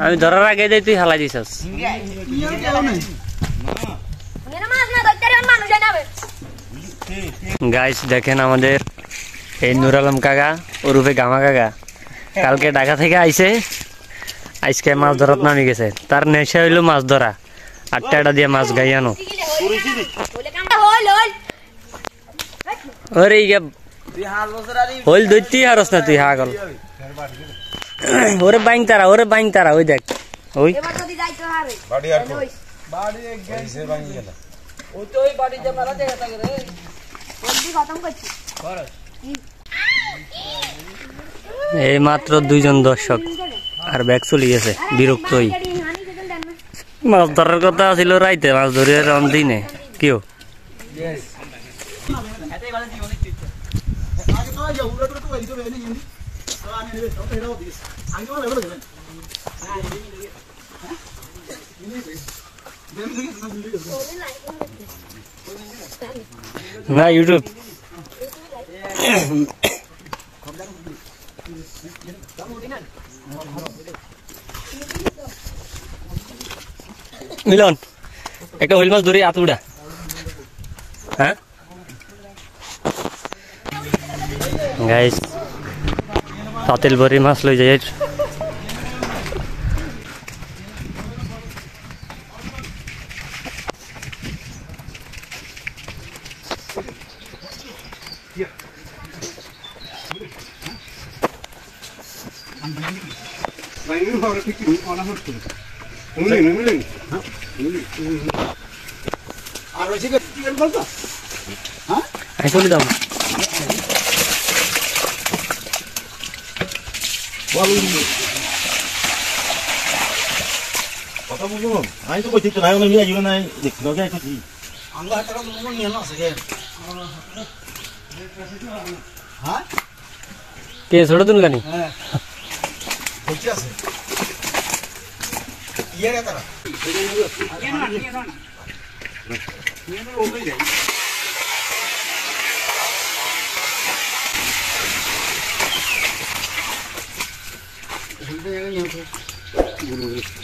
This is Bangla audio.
আমি ধরার আগে যাই তুই হালাই দিছস গাইস দেখেন আমাদের এই নুর আলম কাকা ওরূপে গামা কাকা কালকে ঢাকা থেকে আইছে আজকে মাছ ধরার নামে গেছে তার নেশা হইলো মাছ ধরা আটটা দিয়ে মাছ গাইয়ানো ওরে হইল ধরতেই হারস না তুই হাগল ওরে বাইং তারা ওই দেখ ওই এই মাত্র 2 জন দর্শক আর ব্যাগ চলে গেছে বিরক্তই মাছ ধরার কথা ছিল রাইতে মাছ ধরে রন দিনে কেউ না ইউটিউব মিলন একটা হইল মাছ ধরে আতুড়া হ্যাঁ গাইস পাতিল ভরি মাছ লই যাই চলে দাম কথা বুঝো আমি তো কইছি তো নাই আমি আইও নাই দেখি না যাই কইছি আমরা টাকা মন নিয়ে না আছে হ্যাঁ কে ছোট দিন গানি হ্যাঁ কইছি আছে ইয়ে রে তারা নিয়ে না ওই যাই বলতে জায়গা নিয়ে